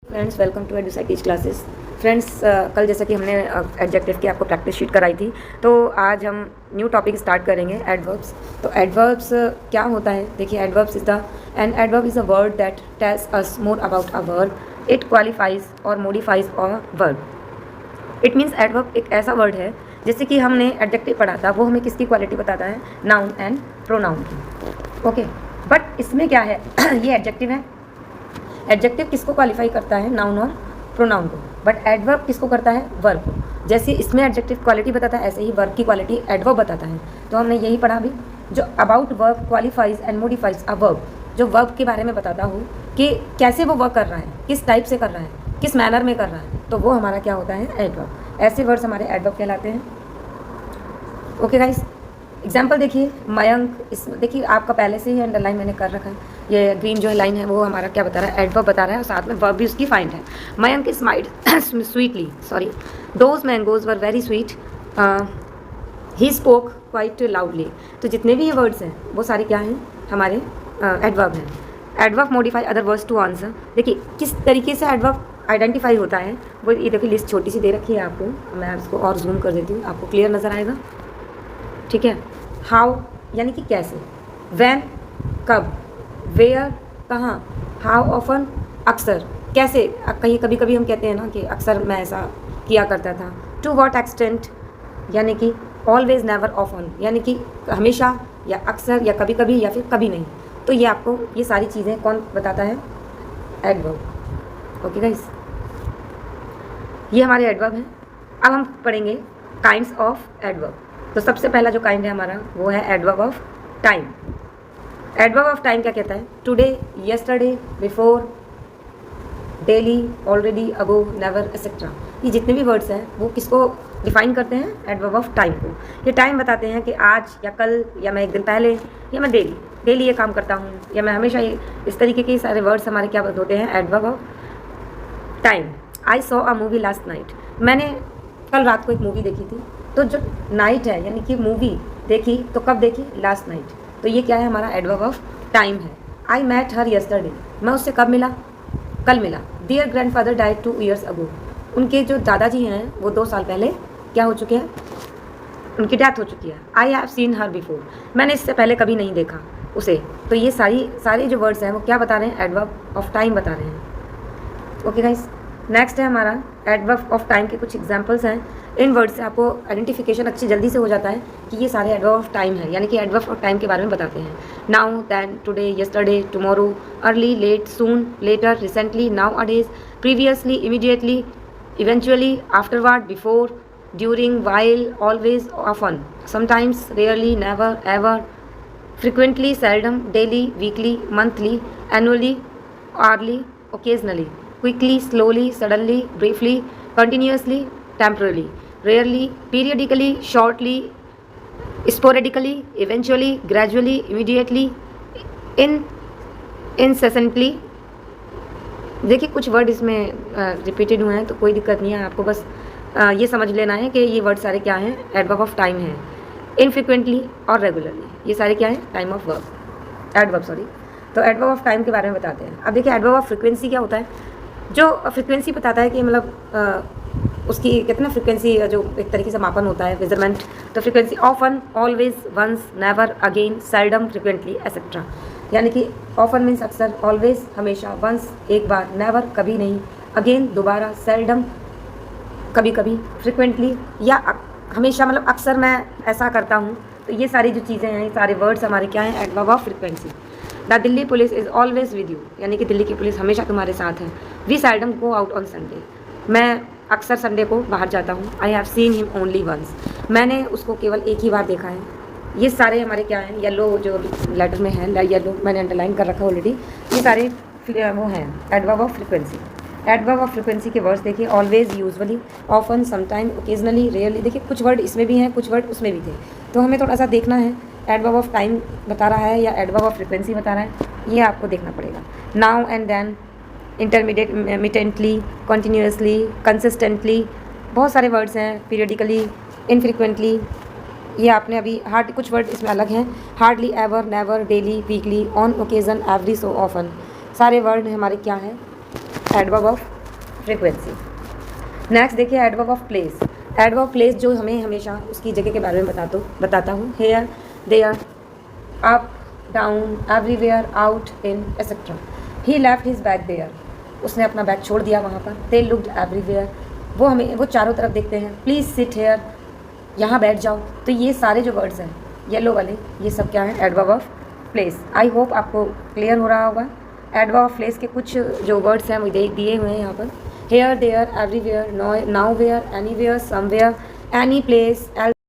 Friends, welcome to एडुसाइटीज classes. Friends, कल जैसा कि हमने एडजेक्टिव की आपको प्रैक्टिस शीट कराई थी, तो आज हम न्यू टॉपिक स्टार्ट करेंगे, एडवर्ब्स। तो एडवर्ब्स क्या होता है? देखिए, adverbs is the an adverb is a word that tells us more about a verb, it qualifies और modifies a verb. It means adverb एक ऐसा वर्ड है, जैसे कि हमने एडजेक्टिव पढ़ा था, वो हमें किसकी क्वालिटी बताता है? नाउन एंड प्रोनाउन की। ओके, बट इसमें क्या है ये एडजेक्टिव है। एडजेक्टिव किसको क्वालिफाई करता है? नाउन और प्रोनाउन को। बट एडवर्ब किसको करता है? वर्ब को। जैसे इसमें एडजेक्टिव क्वालिटी बताता है, ऐसे ही वर्ब की क्वालिटी एडवर्ब बताता है। तो हमने यही पढ़ा अभी, जो about verb qualifies and modifies a verb, जो वर्ब के बारे में बताता हूँ कि कैसे वो वर्क कर रहा है, किस टाइप से कर रहा है, किस मैनर में कर रहा है, तो वो हमारा क्या होता है? एडवर्ब। ऐसे वर्ड्स हमारे एडवर्ब कहलाते हैं। ओके गाइस, एग्जाम्पल देखिए, मयंक। इसमें देखिए, आपका पहले से ही अंडरलाइन मैंने कर रखा है। ये ग्रीन जो लाइन है वो हमारा क्या बता रहा है? एडवर्ब बता रहा है, और साथ में वर्ब भी उसकी फाइंड है। Mayank smiled sweetly, sorry, those mangoes were very sweet, he spoke quite loudly. तो जितने भी ये वर्ड्स हैं वो सारे क्या हैं? हमारे एडवर्ब हैं। Adverb modify other words to answer. देखिए किस तरीके से एडवर्ब आइडेंटिफाई होता है वो, ये देखिए लिस्ट छोटी सी दे रखी है आपको, मैं इसको और जूम कर देती हूँ, आपको क्लियर नज़र आएगा। ठीक है। हाउ यानी कि कैसे, वैन कब, वेयर कहाँ, हाउ ऑफन अक्सर, कैसे, कहीं कभी कभी हम कहते हैं ना कि अक्सर मैं ऐसा किया करता था। टू वॉट एक्सटेंट यानी कि ऑलवेज नेवर ऑफन यानी कि हमेशा या अक्सर या कभी कभी या फिर कभी नहीं। तो ये आपको ये सारी चीज़ें कौन बताता है? एडवर्ब। ओके गाइस, ये हमारे एडवर्ब हैं। अब हम पढ़ेंगे काइंड्स ऑफ एडवर्ब। तो सबसे पहला जो काइंड है हमारा वो है adverb of time. Adverb of time क्या कहता है? Today, yesterday, before, daily, already, ago, never, etcetera. ये जितने भी वर्ड्स हैं वो किसको डिफाइन करते हैं? एडवर्ब ऑफ टाइम को। ये टाइम बताते हैं कि आज या कल या मैं एक दिन पहले या मैं डेली ये काम करता हूँ, या मैं हमेशा ये, इस तरीके के सारे वर्ड्स हमारे क्या होते हैं? Adverb of time. I saw a movie last night. मैंने कल रात को एक मूवी देखी थी। तो जो नाइट है यानी कि मूवी देखी, तो कब देखी? Last night. तो ये क्या है? हमारा एडवर्ब ऑफ टाइम है। आई मैट हर यस्टरडे। मैं उससे कब मिला? कल मिला। डियर ग्रैंडफादर डाइड 2 years अगो। उनके जो दादाजी हैं वो 2 साल पहले क्या हो चुके हैं? उनकी डेथ हो चुकी है। आई हैव सीन हर बिफोर। मैंने इससे पहले कभी नहीं देखा उसे। तो ये सारे जो वर्ड्स हैं वो क्या बता रहे हैं? एडवर्ब ऑफ टाइम बता रहे हैं। ओके गाइस, नेक्स्ट है हमारा एडवर्ब ऑफ टाइम के कुछ एग्जांपल्स हैं। इन वर्ड से आपको आइडेंटिफिकेशन अच्छी जल्दी से हो जाता है कि ये सारे एडवर्ब ऑफ टाइम है, यानी कि एडवर्ब ऑफ टाइम के बारे में बताते हैं। Now, then, today, yesterday, tomorrow, early, late, soon, later, recently, nowadays, previously, immediately, eventually, afterward, before, during, while, always, often, sometimes, rarely, never, ever, frequently, seldom, daily, weekly, monthly, annually, early, occasionally, quickly, slowly, suddenly, briefly, continuously, temporarily, rarely, periodically, shortly, sporadically, eventually, gradually, immediately, incessantly। देखिए कुछ word इसमें repeated हुए हैं, तो कोई दिक्कत नहीं है, आपको बस ये समझ लेना है कि ये वर्ड सारे क्या हैं? एडवर्ब ऑफ टाइम हैं। इनफ्रिक्वेंटली और रेगुलरली, ये सारे क्या है? Time of verb, adverb, sorry. तो एडवर्ब ऑफ टाइम के बारे में बताते हैं। अब देखिए, एडवर्ब ऑफ फ्रिक्वेंसी क्या होता है? जो फ्रिक्वेंसी बताता है कि मतलब उसकी कितना फ्रिक्वेंसी, जो एक तरीके से मापन होता है, मेजरमेंट। तो frequency often, always, once, never, again, seldom, frequently, etcetera. यानी कि ऑफन मीन्स अक्सर, ऑलवेज हमेशा, वंस एक बार, नेवर कभी नहीं, अगेन दोबारा, सेल्डम कभी कभी, फ्रिक्वेंटली या हमेशा मतलब अक्सर मैं ऐसा करता हूँ। तो ये सारी जो चीज़ें हैं, ये सारे वर्ड्स हमारे क्या हैं? Adverb of frequency. The Delhi police is always with you, यानी कि दिल्ली की पुलिस हमेशा तुम्हारे साथ है। We seldom go out on Sunday. मैं अक्सर संडे को बाहर जाता हूँ। I have seen him only once. मैंने उसको केवल एक ही बार देखा है। ये सारे हमारे क्या हैं? येलो जो लेटर में है, येलो मैंने अंडरलाइन कर रखा ऑलरेडी। ये सारे वो हैं adverb of frequency. Adverb of frequency के वर्ड्स देखिए, always, usually, often, sometime, occasionally, rarely. देखिए कुछ वर्ड इसमें भी हैं, कुछ वर्ड उसमें भी थे, तो हमें थोड़ा सा देखना है एडवर्ब ऑफ टाइम बता रहा है या एडवर्ब ऑफ फ्रिक्वेंसी बता रहा है, ये आपको देखना पड़ेगा। Now and then, intermediately, continuously, consistently, बहुत सारे वर्ड्स हैं। पीरियडिकली, इनफ्रिक्वेंटली, ये आपने अभी कुछ वर्ड इसमें अलग हैं। Hardly, ever, never, daily, weekly, on occasion, every, so often, सारे वर्ड हमारे क्या हैं? Adverb of frequency. नेक्स्ट देखिए adverb of place. Adverb place जो हमें हमेशा उसकी जगह के बारे में बताता हूँ। Here, there, up, down, everywhere, out, in, etcetera. He left his bag there, उसने अपना बैग छोड़ दिया वहाँ पर। दे लुक्ड एवरीवेयर, वो चारों तरफ देखते हैं। प्लीज़ सिट हेयर, यहाँ बैठ जाओ। तो ये सारे जो वर्ड्स हैं येलो वाले, ये सब क्या है? Adverb of place. I hope आपको क्लियर हो रहा होगा। एडवर्ब ऑफ प्लेस के कुछ जो वर्ड्स हैं वो दिए हुए हैं यहाँ पर। Here, there, everywhere, now where, anywhere, somewhere, any place,